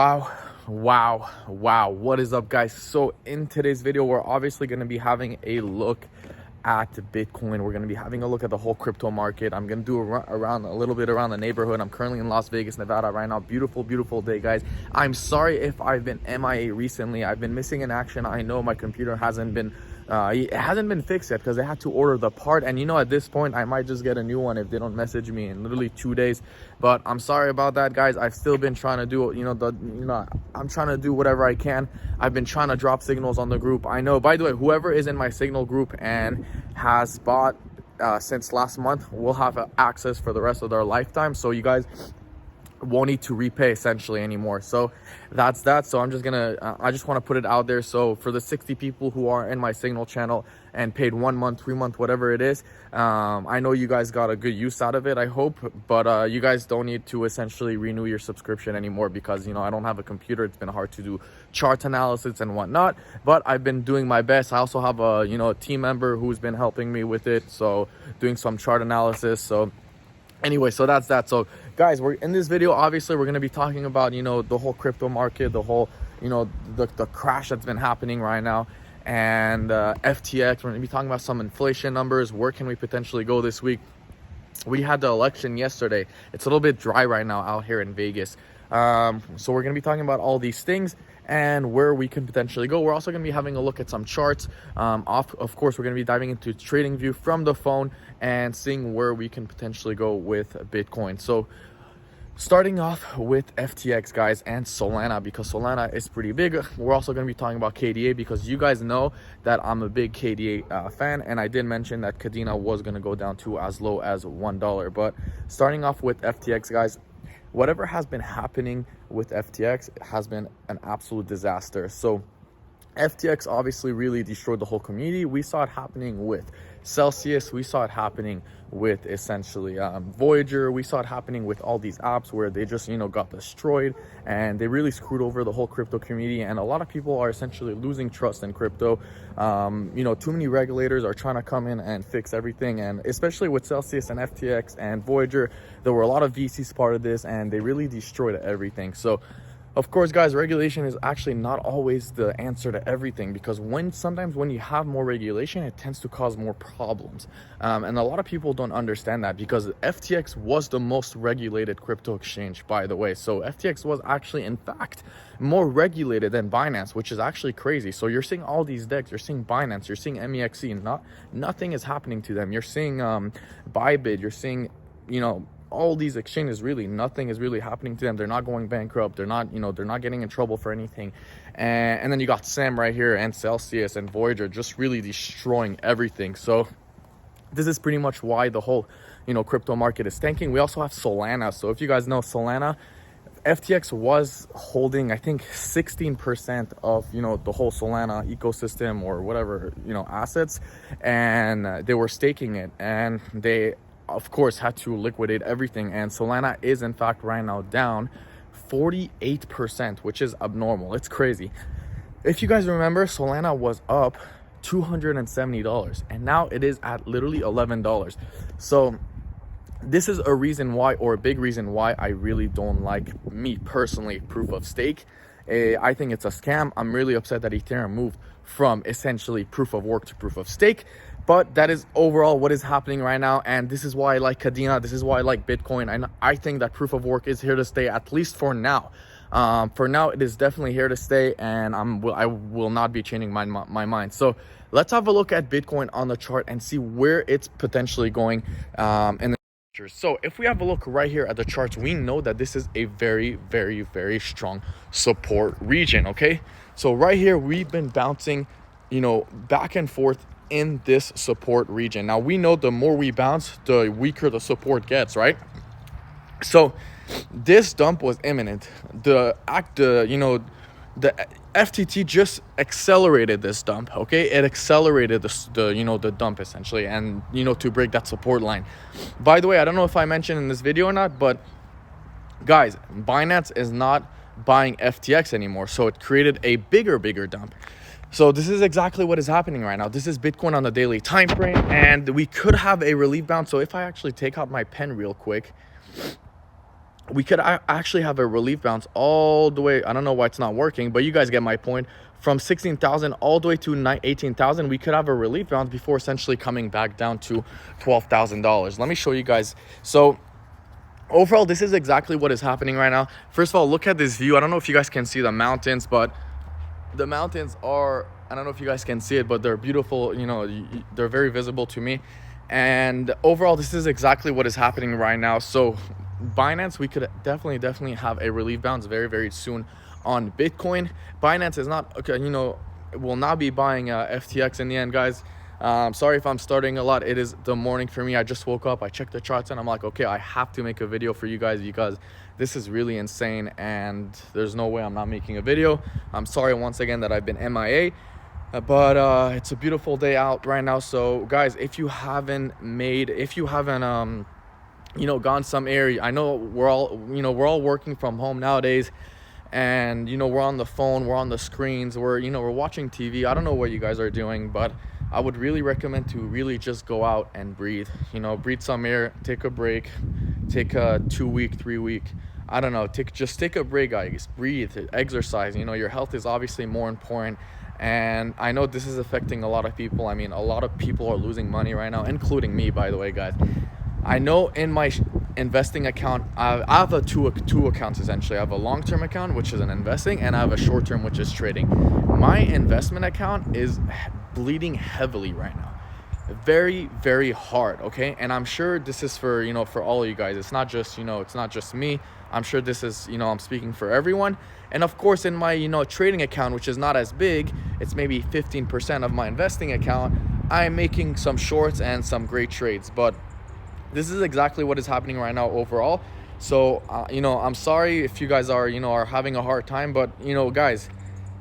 Wow, what is up, guys? So in today's video, we're obviously going to be having a look at Bitcoin. We're going to be having a look at the whole crypto market. I'm going to do around a little bit around the neighborhood. I'm currently in Las Vegas, Nevada right now. Beautiful day, guys. I'm sorry if I've been MIA recently. I've been missing in action. I know my computer hasn't been fixed yet because I had to order the part, and at this point I might just get a new one if they don't message me in literally 2 days. But I'm sorry about that, guys. I've still been trying to do I'm trying to do whatever I can. I've been trying to drop signals on the group. I know, by the way, whoever is in my signal group and has bought since last month will have access for the rest of their lifetime, so you guys won't need to repay essentially anymore. So that's that. So I'm just gonna I just want to put it out there. So for the 60 people who are in my signal channel and paid 1 month, 3 month, whatever it is, I know you guys got a good use out of it, I hope, but you guys don't need to essentially renew your subscription anymore because I don't have a computer. It's been hard to do chart analysis and whatnot, but I've been doing my best. I also have a team member who's been helping me with it, so doing some chart analysis. So anyway, so that's that. So guys, we're in this video, obviously we're going to be talking about the whole crypto market, the whole the crash that's been happening right now, and FTX. We're going to be talking about some inflation numbers. Where can we potentially go this week? We had the election yesterday. It's a little bit dry right now out here in Vegas, so we're going to be talking about all these things and where we can potentially go. We're also going to be having a look at some charts. Of course, we're going to be diving into trading view from the phone and seeing where we can potentially go with Bitcoin. So starting off with FTX, guys, and Solana, because Solana is pretty big. We're also going to be talking about KDA because you guys know that I'm a big KDA fan, and I did mention that Kadena was going to go down to as low as $1. But starting off with FTX, guys, whatever has been happening with FTX has been an absolute disaster. So FTX obviously really destroyed the whole community. We saw it happening with Celsius. We saw it happening with essentially Voyager. We saw it happening with all these apps where they just got destroyed, and they really screwed over the whole crypto community. And a lot of people are essentially losing trust in crypto. Too many regulators are trying to come in and fix everything, and especially with Celsius and FTX and Voyager, there were a lot of VCs part of this, and they really destroyed everything. So of course, guys, regulation is actually not always the answer to everything, because sometimes when you have more regulation, it tends to cause more problems. And a lot of people don't understand that, because FTX was the most regulated crypto exchange, by the way. So FTX was actually, in fact, more regulated than Binance, which is actually crazy. So you're seeing all these DEX, you're seeing Binance, you're seeing MEXC, nothing is happening to them. You're seeing Bybit, you're seeing, all these exchanges, really nothing is really happening to them. They're not going bankrupt. They're not they're not getting in trouble for anything. And then you got Sam right here, and Celsius and Voyager just really destroying everything. So this is pretty much why the whole crypto market is tanking. We also have Solana. So if you guys know Solana, FTX was holding, I think, 16% of the whole Solana ecosystem or whatever assets, and they were staking it, and they of course had to liquidate everything. And Solana is in fact right now down 48%, which is abnormal. It's crazy. If you guys remember, Solana was up $270, and now it is at literally $11. So this is a reason why, or a big reason why, I really don't like, me personally, proof of stake. I think it's a scam. I'm really upset that Ethereum moved from essentially proof of work to proof of stake. But that is overall what is happening right now, and this is why I like Kadena. This is why I like Bitcoin. And I think that proof of work is here to stay, at least for now. For now, it is definitely here to stay, and I will not be changing my mind. So let's have a look at Bitcoin on the chart and see where it's potentially going in the future. So if we have a look right here at the charts, we know that this is a very strong support region. Okay, so right here we've been bouncing back and forth in this support region. Now we know the more we bounce, the weaker the support gets, right? So this dump was imminent. The FTT just accelerated this dump. Okay, it accelerated the dump essentially, and to break that support line. By the way, I don't know if I mentioned in this video or not, but guys, Binance is not buying FTX anymore, so it created a bigger dump. So this is exactly what is happening right now. This is Bitcoin on the daily time frame, and we could have a relief bounce. So if I actually take out my pen real quick, we could actually have a relief bounce all the way. I don't know why it's not working, but you guys get my point. From 16,000 all the way to 18,000, we could have a relief bounce before essentially coming back down to $12,000. Let me show you guys. So overall, this is exactly what is happening right now. First of all, look at this view. I don't know if you guys can see the mountains, but the mountains are, I don't know if you guys can see it, but they're beautiful. You know, they're very visible to me. And overall, this is exactly what is happening right now. So Binance, we could definitely have a relief bounce very soon on Bitcoin. Binance is not, okay, you know, will not be buying FTX in the end, guys. Sorry if I'm starting a lot. It is the morning for me. I just woke up, I checked the charts, and I'm like, okay, I have to make a video for you guys because this is really insane and there's no way I'm not making a video. I'm sorry once again that I've been MIA. But it's a beautiful day out right now. So guys, if you haven't you know, gone some area, I know we're all working from home nowadays, and you know, we're on the phone, we're on the screens, we're watching TV. I don't know what you guys are doing, but I would really recommend to really just go out and breathe, you know, breathe some air, take a break, take a 2-week, 3-week, I don't know, just take a break, guys. Breathe, exercise. You know, your health is obviously more important. And I know this is affecting a lot of people. I mean, a lot of people are losing money right now, including me, by the way, guys. I know in my investing account, I have two accounts essentially. I have a long-term account, which is an investing, and I have a short-term, which is trading. My investment account is bleeding heavily right now, very hard. Okay, and I'm sure this is for, you know, for all of you guys. It's not just, you know, it's not just me. I'm sure this is, you know, I'm speaking for everyone. And of course, in my, you know, trading account, which is not as big, it's maybe 15% of my investing account, I'm making some shorts and some great trades. But this is exactly what is happening right now overall. So you know, I'm sorry if you guys are, you know, are having a hard time, but you know, guys,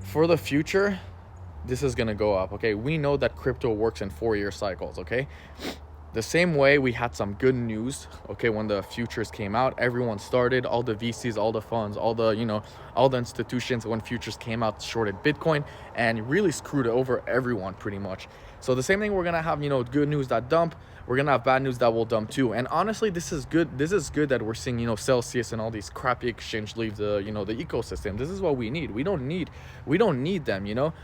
for the future, this is gonna go up. Okay, we know that crypto works in 4-year cycles. Okay, the same way we had some good news, okay, when the futures came out, everyone started, all the VCs, all the funds, all the, you know, all the institutions, when futures came out, shorted Bitcoin and really screwed over everyone pretty much. So the same thing, we're gonna have, you know, good news that dump, we're gonna have bad news that will dump too. And honestly, this is good that we're seeing, you know, Celsius and all these crappy exchange leave the, you know, the ecosystem. This is what we need. We don't need them, you know.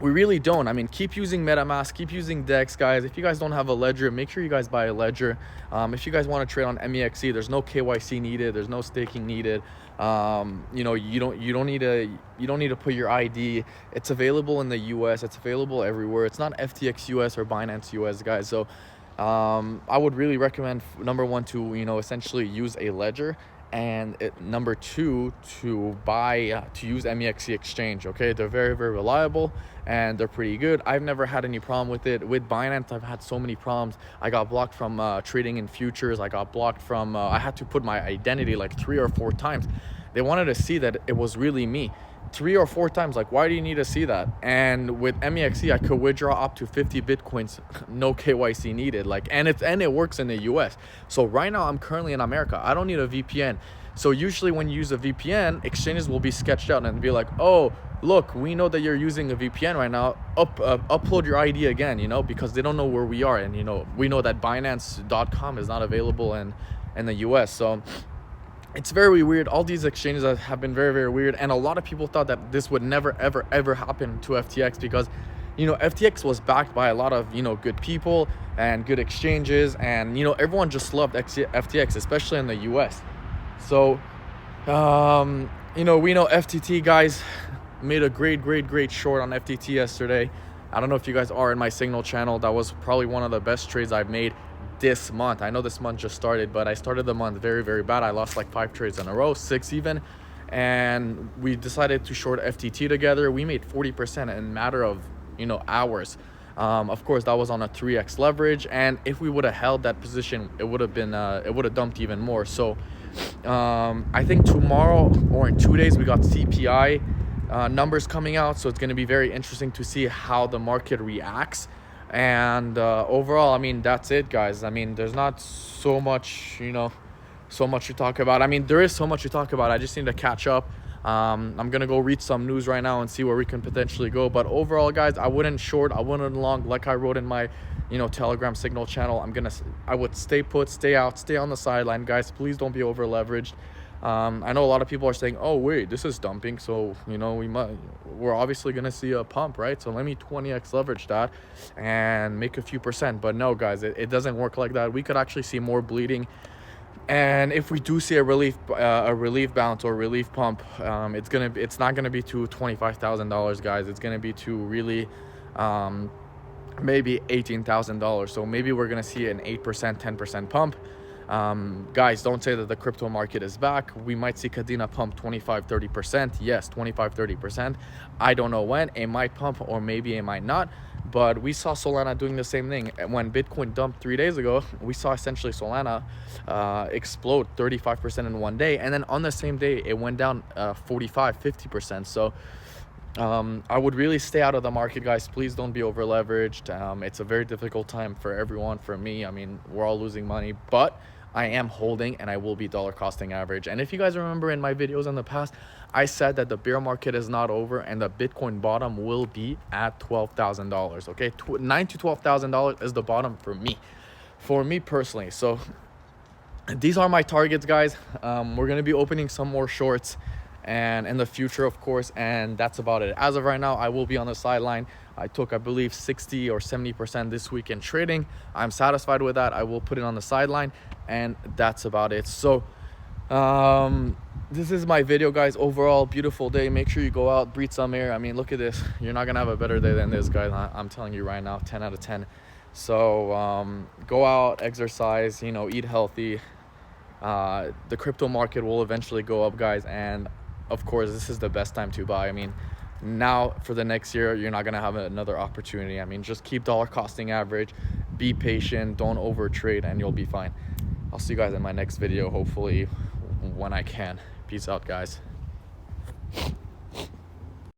We really don't. I mean, keep using MetaMask, keep using DEX, guys. If you guys don't have a ledger, make sure you guys buy a ledger. If you guys want to trade on MEXC, there's no KYC needed, there's no staking needed. You know, you don't need to put your ID. It's available in the US, it's available everywhere. It's not FTX US or Binance US, guys. So I would really recommend, number one, to, you know, essentially use a ledger, and number two, to use MEXC exchange. Okay, they're very reliable and they're pretty good. I've never had any problem with it. With Binance, I've had so many problems. I got blocked from trading in futures. I got blocked from I had to put my identity like 3 or 4 times. They wanted to see that it was really me 3 or 4 times. Like, why do you need to see that? And with MEXC, I could withdraw up to 50 Bitcoins, no KYC needed. Like, and it works in the US. So right now I'm currently in America. I don't need a VPN. So usually when you use a VPN, exchanges will be sketched out and be like, oh, look, we know that you're using a VPN right now. Upload your ID again, you know, because they don't know where we are. And, you know, we know that Binance.com is not available in the US. So it's very weird. All these exchanges have been very weird, and a lot of people thought that this would never ever happen to FTX, because, you know, FTX was backed by a lot of, you know, good people and good exchanges, and, you know, everyone just loved FTX, especially in the US. So you know, we know FTT, guys, made a great short on FTT yesterday. I don't know if you guys are in my Signal channel. That was probably one of the best trades I've made this month. I know this month just started, but I started the month very bad. I lost like 5 trades in a row, 6 even, and we decided to short FTT together. We made 40% in a matter of, you know, hours. Of course, that was on a 3x leverage, and if we would have held that position, it would have been it would have dumped even more. So I think tomorrow or in 2 days we got CPI numbers coming out, so it's going to be very interesting to see how the market reacts. And overall, I mean, that's it, guys. I mean, there's not so much, you know, so much to talk about. I mean, there is so much to talk about. I just need to catch up. I'm gonna go read some news right now and see where we can potentially go. But overall, guys, I wouldn't short, I wouldn't long, like I wrote in my Telegram signal channel. I would stay put, stay out, stay on the sideline, guys. Please don't be over leveraged. I know a lot of people are saying, oh wait, this is dumping, so we're obviously gonna see a pump, right? So let me 20x leverage that and make a few percent. But no, guys, it doesn't work like that. We could actually see more bleeding. And if we do see a relief bounce or relief pump, it's not gonna be to $25,000, guys. It's gonna be to really maybe $18,000. So maybe we're gonna see an 8%, 10% pump. Guys, don't say that the crypto market is back. We might see Kadena pump 25-30%. Yes, 25-30%. I don't know when. It might pump, or maybe it might not. But we saw Solana doing the same thing. When Bitcoin dumped 3 days ago, we saw essentially Solana explode 35% in one day. And then on the same day, it went down 45-50%. So I would really stay out of the market, guys. Please don't be over leveraged. It's a very difficult time for everyone. For me, I mean, we're all losing money, but I am holding, and I will be dollar costing average. And if you guys remember in my videos in the past, I said that the bear market is not over and the Bitcoin bottom will be at $12,000. Okay, $9,000 to $12,000 is the bottom for me personally. So these are my targets, guys. We're gonna be opening some more shorts and in the future, of course, and that's about it. As of right now, I will be on the sideline. I took, I believe, 60 or 70% this week in trading. I'm satisfied with that. I will put it on the sideline, and that's about it. So this is my video, guys. Overall, beautiful day. Make sure you go out, breathe some air. I mean, look at this. You're not gonna have a better day than this, guys. I'm telling you right now, 10 out of 10. So go out, exercise, eat healthy. The crypto market will eventually go up, guys, and of course, this is the best time to buy. I mean, now for the next year, you're not gonna have another opportunity. I mean, just keep dollar costing average, be patient, don't over trade, and you'll be fine. I'll see you guys in my next video, hopefully when I can. Peace out, guys.